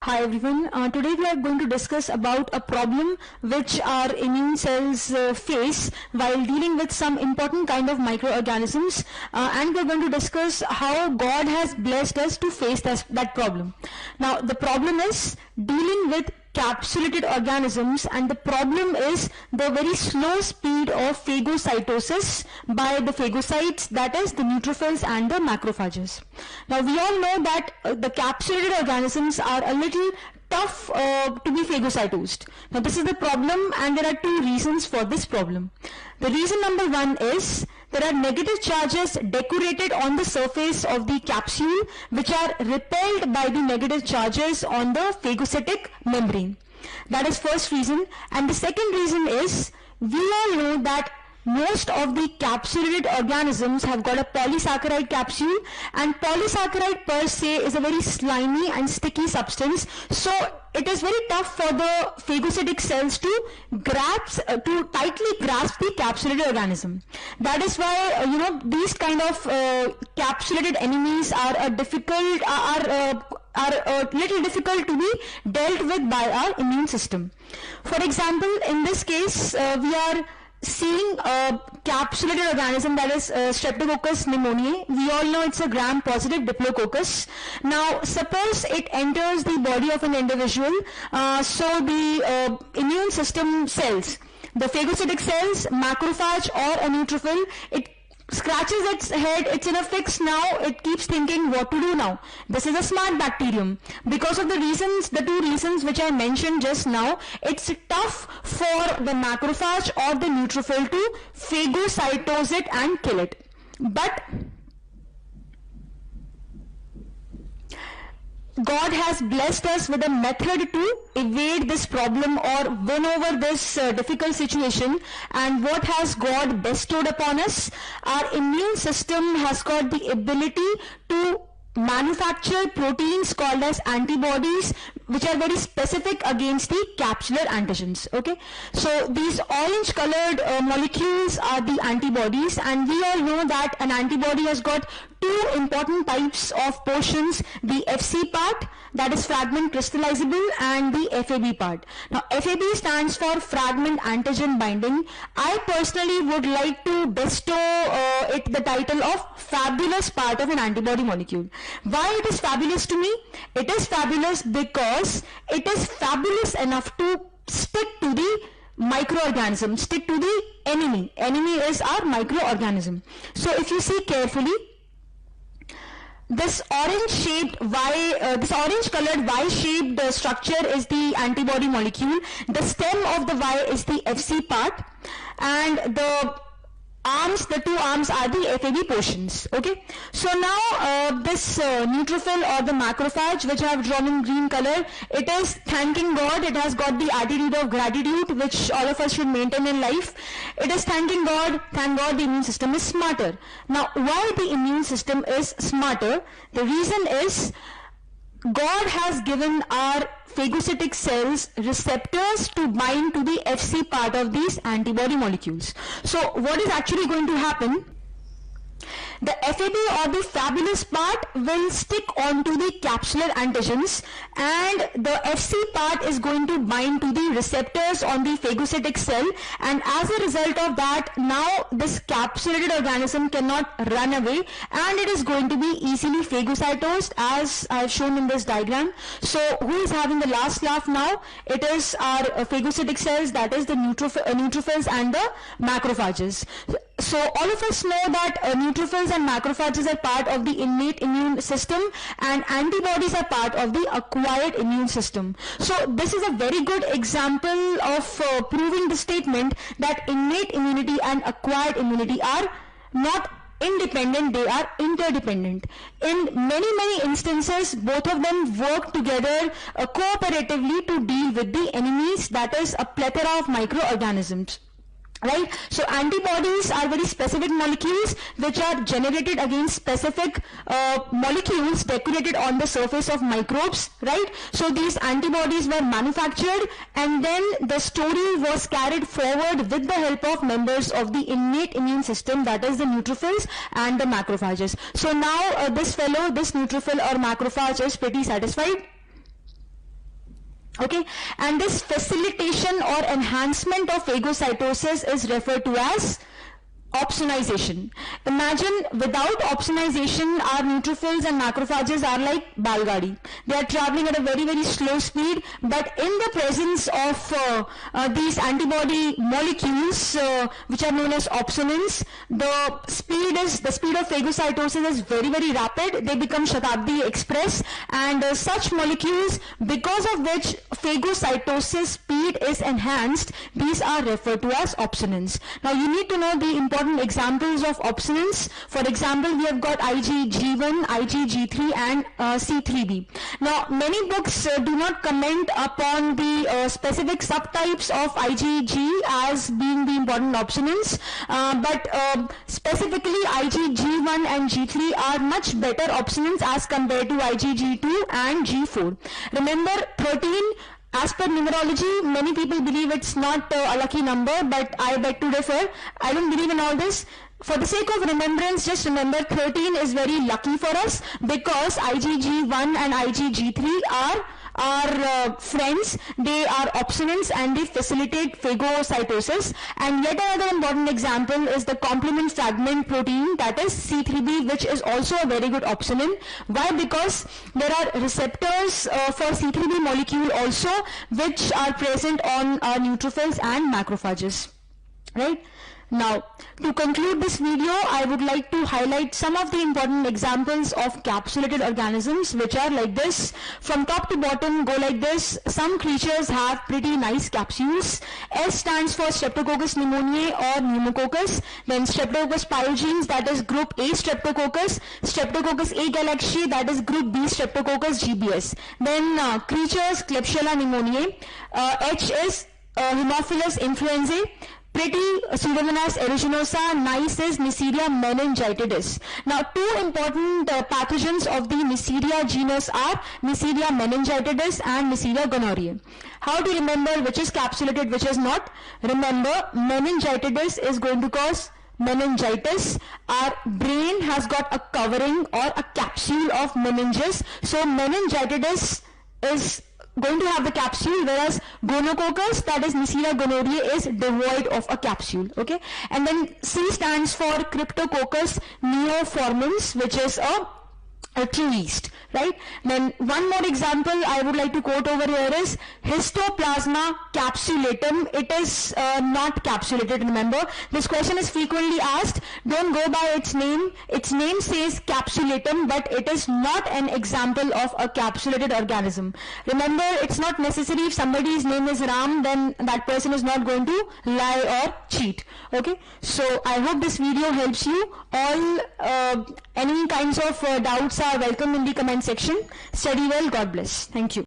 Hi everyone. Today we are going to discuss about a problem which our immune cells face while dealing with some important kind of microorganisms, and we are going to discuss how God has blessed us to face that problem. Now the problem is dealing with capsulated organisms, and the problem is the very slow speed of phagocytosis by the phagocytes, that is the neutrophils and the macrophages. Now we all know that the capsulated organisms are a little tough to be phagocytosed. Now this is the problem, and there are two reasons for this problem. The reason number one is there are negative charges decorated on the surface of the capsule which are repelled by the negative charges on the phagocytic membrane. That is first reason. And the second reason is we all know that most of the capsulated organisms have got a polysaccharide capsule, and polysaccharide per se is a very slimy and sticky substance, so it is very tough for the phagocytic cells to tightly grasp the capsulated organism. That is why these kind of capsulated enemies are a little difficult to be dealt with by our immune system. For example, in this case we are seeing a capsulated organism, that is Streptococcus pneumoniae. We all know it's a gram-positive diplococcus. Now suppose it enters the body of an individual, so the immune system cells, the phagocytic cells, macrophage or a neutrophil, it scratches its head, it's in a fix now, it keeps thinking what to do now. This is a smart bacterium. Because of the two reasons which I mentioned just now, it's tough for the macrophage or the neutrophil to phagocytose it and kill it. But God has blessed us with a method to evade this problem or win over this difficult situation. And what has God bestowed upon us? Our immune system has got the ability to manufacture proteins called as antibodies, which are very specific against the capsular antigens. Okay, so these orange colored molecules are the antibodies, and we all know that an antibody has got two important types of portions: the FC part, that is fragment crystallizable, and the FAB part. Now FAB stands for fragment antigen binding. I personally would like to bestow it the title of fabulous part of an antibody molecule. Why it is fabulous to me? It is fabulous because it is fabulous enough to stick to the microorganism, stick to the enemy. Enemy is our microorganism. So if you see carefully, this orange colored Y-shaped structure is the antibody molecule. The stem of the Y is the FC part, and the two arms are the FAB portions. Okay, so now this neutrophil or the macrophage, which I have drawn in green color, it is thanking God. It has got the attitude of gratitude which all of us should maintain in life. It is thanking God. Thank God the immune system is smarter. Now why the immune system is smarter? The reason is God has given our phagocytic cells receptors to bind to the FC part of these antibody molecules. So what is actually going to happen? The FAB or the fabulous part will stick onto the capsular antigens, and the FC part is going to bind to the receptors on the phagocytic cell, and as a result of that, now this capsulated organism cannot run away, and it is going to be easily phagocytosed as I have shown in this diagram. So who is having the last laugh now? It is our phagocytic cells, that is the neutrophils and the macrophages. So all of us know that neutrophils and macrophages are part of the innate immune system, and antibodies are part of the acquired immune system. So this is a very good example of proving the statement that innate immunity and acquired immunity are not independent, they are interdependent. In many instances, both of them work together cooperatively to deal with the enemies, that is a plethora of microorganisms. Right? So antibodies are very specific molecules which are generated against specific molecules decorated on the surface of microbes. Right? So these antibodies were manufactured, and then the story was carried forward with the help of members of the innate immune system, that is the neutrophils and the macrophages. So now this neutrophil or macrophage is pretty satisfied. Okay, and this facilitation or enhancement of phagocytosis is referred to as opsonization. Imagine without opsonization, our neutrophils and macrophages are like balgadi. They are traveling at a very, very slow speed, but in the presence of these antibody molecules, which are known as opsonins, the speed of phagocytosis is very, very rapid. They become Shatabdi Express, and such molecules, because of which phagocytosis speed is enhanced, these are referred to as opsonins. Now you need to know the important examples of opsonins. For example, we have got IgG1, IgG3 and C3b. Now many books do not comment upon the specific subtypes of IgG as being the important opsonins, but specifically IgG1 and G3 are much better opsonins as compared to IgG2 and G4. Remember, 13, as per numerology, many people believe it's not a lucky number, but I beg to differ. I don't believe in all this. For the sake of remembrance, just remember 13 is very lucky for us because IgG1 and IgG3 are friends. They are opsonins and they facilitate phagocytosis. And yet another important example is the complement fragment protein, that is C3b, which is also a very good opsonin. Why? Because there are receptors for C3b molecule also, which are present on neutrophils and macrophages, right? Now, to conclude this video, I would like to highlight some of the important examples of capsulated organisms, which are like this. From top to bottom, go like this. Some creatures have pretty nice capsules. S stands for Streptococcus pneumoniae or pneumococcus. Then Streptococcus pyogenes, that is group A Streptococcus. Streptococcus agalactiae, that is group B Streptococcus GBS. Then creatures, Klebsiella pneumoniae. H is Haemophilus influenzae. Pretty, Pseudomonas aeruginosa. Nice is Neisseria meningitidis. Now, two important pathogens of the Neisseria genus are Neisseria meningitidis and Neisseria gonorrhoeae. How to remember which is capsulated, which is not? Remember, meningitidis is going to cause meningitis. Our brain has got a covering or a capsule of meninges. So, meningitidis is going to have the capsule, whereas gonococcus, that is Neisseria gonorrhoeae, is devoid of a capsule. Okay, and then C stands for Cryptococcus neoformans, which is a true yeast, right? Then one more example I would like to quote over here is Histoplasma capsulatum. It is not capsulated, remember. This question is frequently asked. Don't go by its name. Its name says capsulatum, but it is not an example of a capsulated organism. Remember, it's not necessary if somebody's name is Ram, then that person is not going to lie or cheat. Okay, so I hope this video helps you. All any kinds of doubts are welcome in the comment section. Study well. God bless. Thank you.